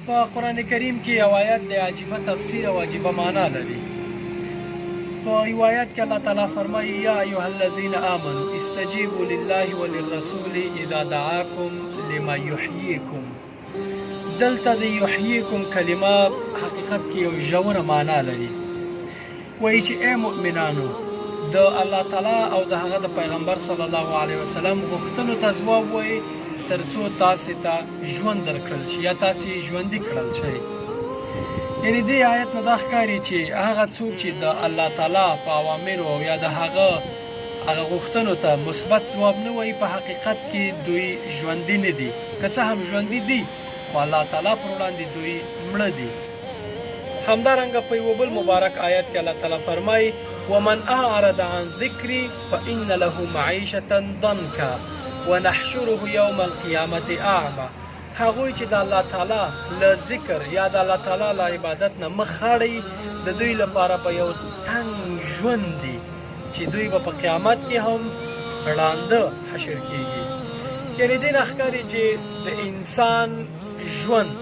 په قرآن کریم کې یو آیت د عجیبه تفسیر او عجیبه معنا لري. په یو آیت کې الله تعالی فرمایي یا ایها الذین آمنوا استجیبوا لله وللرسول اذا دعاکم لما یحییکم. دلته د یحییکم کلمه حقیقت کې یو ژوره معنا لري. وایي چې ای مؤمنانو د الله تعالی او د هغه د پیغمبر صلی الله علیه وسلم غوښتنو ته ځواب وایي تر څو تاسې ته ژوند درکړل شي یا تاسې ژوندي کړل شي. یعنې دې آیت نه دا ښکاري چې هغه څوک چې د الله تعالی په اوامرو او یا د هغه غوښتنو ته مثبت ځواب نه وایي په حقیقت کې دوی ژوندي نه دي. که څه هم ژوندي دي خو الله تعالی پر وړاندې دوی مړه دي. همدارنګه په یو بل مبارک آیت کې الله تعالی فرمایي ومن اعرض عن ذکري فإن له معیشة ضنکا ونحشره یوم القیامة اعمى. هغوی چې د الله تعالی له ذکر یا د الله تعالی له عبادت نه مخ اړوي د دوی لپاره به یو تنګ ژوند دی چې دوی به په قیامت کې هم ړانده حشر کیږي. یعنې دې نه ښکاري چې د انسان ژوند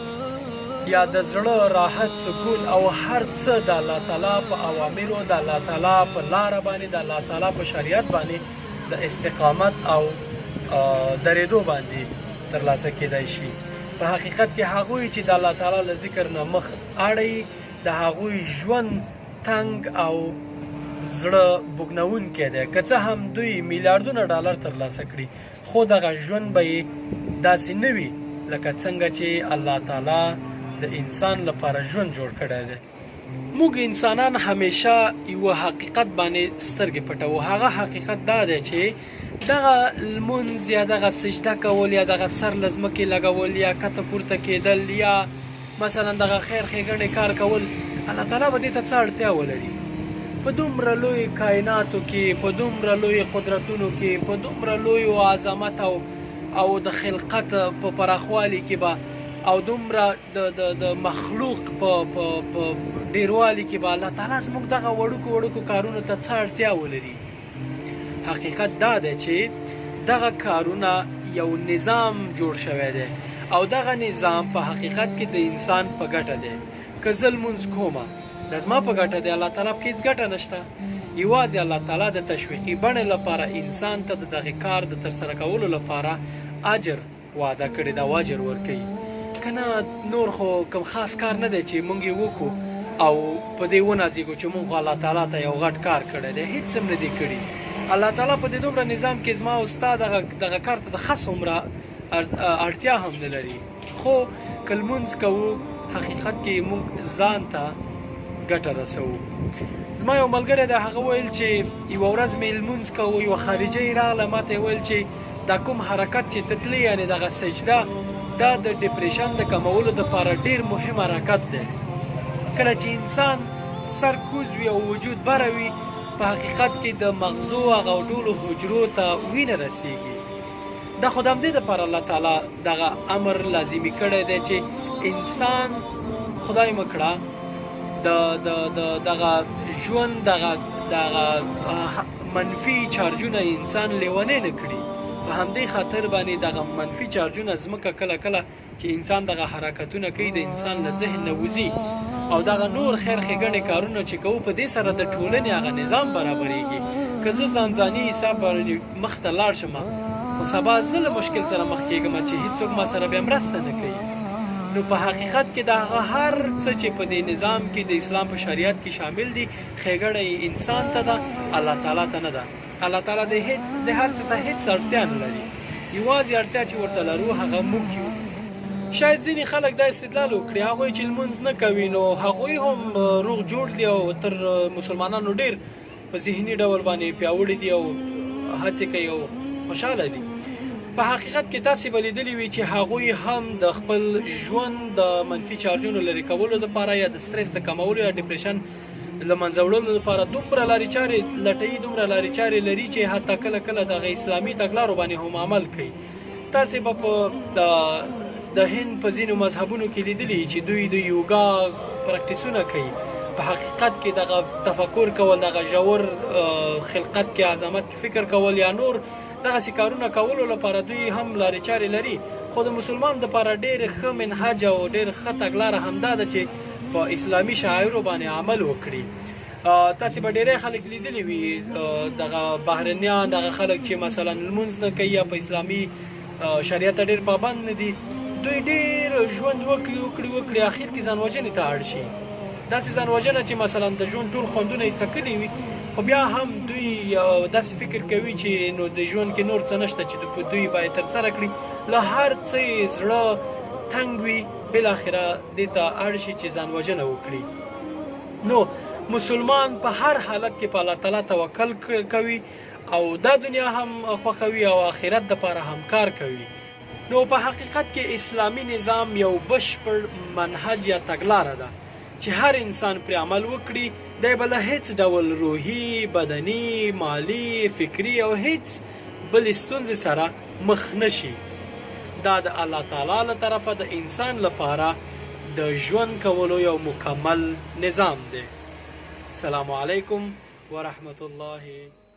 یا د زړه راحت سکون او هر څه د الله تعالی په اوامرو د الله تعالی په لاره باندې د الله تعالی په شریعت باندې د استقامت او درېدو باندې ترلاسه کېدای شي. په حقیقت کې هغوی چې د الله تعالی له ذکر نه مخ اړوي د هغوی ژوند تنګ او زړه بوږنونکی دی. که څه هم دوی میلیاردونه ډالر ترلاسه کړي خو دغه ژوند به یې داسې نه وي لکه څنګه چې الله تعالی د انسان لپاره ژوند جوړ کړی دی. موږ انسانان همیشه یو حقیقت باندې سترګې پټوو. هغه حقیقت دا دی چې دغه لمونځ یا دغه سجده کول یا دغه سر له ځمکې لګول یا کته پورته کېدل یا مثلا دغه خیر ښېګڼې کار کول الله تعالی به دې ته څه اړتیا ولري؟ په دومره لوی کائناتو کې په دومره لوی قدرتونو کې په دومره لویو عظمت او د خلقت په پراخوالي کې به او دومره د مخلوق په ډیروالي کې به الله تعالی زموږ دغه وړوکو کارونو ته څه اړتیا ولري؟ حقیقت دا دی چې دغه کارونه یو نظام جوړ شوی دی او دغه نظام په حقیقت کې د انسان په ګټه دی. که زه لمونځ کومه د زما په ګټه دی، الله تعالی په کې هېڅ ګټه نشته. یوازې الله تعالی د تشویقي بڼې لپاره انسان ته د دغه کار د ترسره کولو لپاره اجر وعده کړی دا او اجر ورکوي. که نه نور خو کوم خاص کار نه دی چې موږ یې وکړو او په دې ونازېږو چې موږ الله تعالی ته یو غټ کار کړی دی. هېڅ هم نه دی کړي. الله تعالی په دې دومره نظام کې زما او ستا دغه کار ته د خس عمره اړتیا هم نه لري. خو که لمونځ کوو حقیقت کې موږ ځان ته ګټه رسوو. زما یو ملګری دی هغه ویل چې یوه ورځ مې لمونځ کوو یوه خارجۍ راغله ما ته یې ویل چې دا کوم حرکت چې ته تلې یعنې دغه سجده دا د ډپریشن د کمولو دپاره ډېر مهم حرکت دی. کله چې انسان سر کوز وي او وجود بره وي په حقیقت کې د مغزو هغه ټولو حجرو ته وینه رسیږي. دا خو د همدې دپاره الله تعالی دغه امر لازمي کړی دی چې انسان خدای مه کړه دغه ژوند دغه منفي چارجونه انسان لیونی نه کړي. په همدې خاطر باندې دغه منفي چارجونه ځمکه کله کله چې انسان دغه حرکتونه کوي د انسان له ذهن نه وځي او دغه نور خیر ښېګڼې کارونه چې کوو په دې سره د ټولنې هغه نظام برابرېږي. که زه ځانځاني حساب باندې مخ ته لاړ شم خو سبا زه له مشکل سره مخ کېږم چې هېڅوک ما سره بیا مرسته نه کوي. نو په حقیقت کې د هغه هر څه چې په دې نظام کې د اسلام په شریعت کې شامل دي ښېګڼه انسان ته ده، الله تعالی ته نه ده. الله تعالی د هر څه ته هېڅ اړتیا نه لري. یوازې اړتیا چې ورته لرو هغه موږ یو. شاید ځینې خلک دا استدلال وکړي هغوی چې لمونځ نه کوي نو هغوی هم روغ جوړ دي او تر مسلمانانو ډېر په ذهني ډول باندې پیاوړي دي او هڅې کوي او خوشحاله دي. په حقیقت کې تاسې به لیدلي وي چې هغوی هم د خپل ژوند د منفي چارجونو لرې کولو دپاره یا د سټرس د کمولو یا ډپریشن له منځه وړلو لپاره دومره لارې چارې لټوي، دومره لارې چارې لري چې حتی کله کله دغه اسلامي تګلارو باندې هم عمل کوي. تاسې به په د هند په ځینو مذهبونو کې لیدلي چې دوی د یوګا پراکټیسونه کوي. په حقیقت کې دغه تفکر کول، دغه ژور خلقت کې عظمت فکر کول یا نور دغسې کارونه کولو لپاره دوی هم لارې چارې لري. خو د مسلمان دپاره ډېر ښه منهج او ډېر ښه تګلاره همدا ده چې په اسلامي شعایرو باندې عمل وکړي. تاسې به ډېری خلک لیدلی وي دغه بهرنیان دغه خلک چې مثلا لمونځ نه کوي یا په اسلامي شریعت ته ډېر پابند نه دي، دوی ډېر ژوند وکړي اخر کې ځان وژنې ته اړ شي. داسې ځان وژنه چې مثلا د ژوند ټول خوندونه یې څکلي وي، خو بیا هم دوی داسې فکر کوي چې نو د ژوند کې نور څه نشته چې دوی باید ترسره کړي. له هر څه یې زړه تنګ وي، بالاخره دې ته اړ شي چې ځان وژنه وکړي. نو مسلمان په هر حالت کې په الله تعالی توکل کوي او دا دنیا هم خوښوي او آخرت دپاره هم کار کوي. نو په حقیقت کې اسلامي نظام یو بشپړ منهج یا تګلاره ده چې هر انسان پرې عمل وکړي، دی به له هیڅ ډول روحي، بدني، مالی، فکري او هیڅ بلې ستونزې سره مخ نشي. دا د الله تعالی له طرفه د انسان لپاره د ژوند کولو یو مکمل نظام دی. السلام علیکم ورحمت الله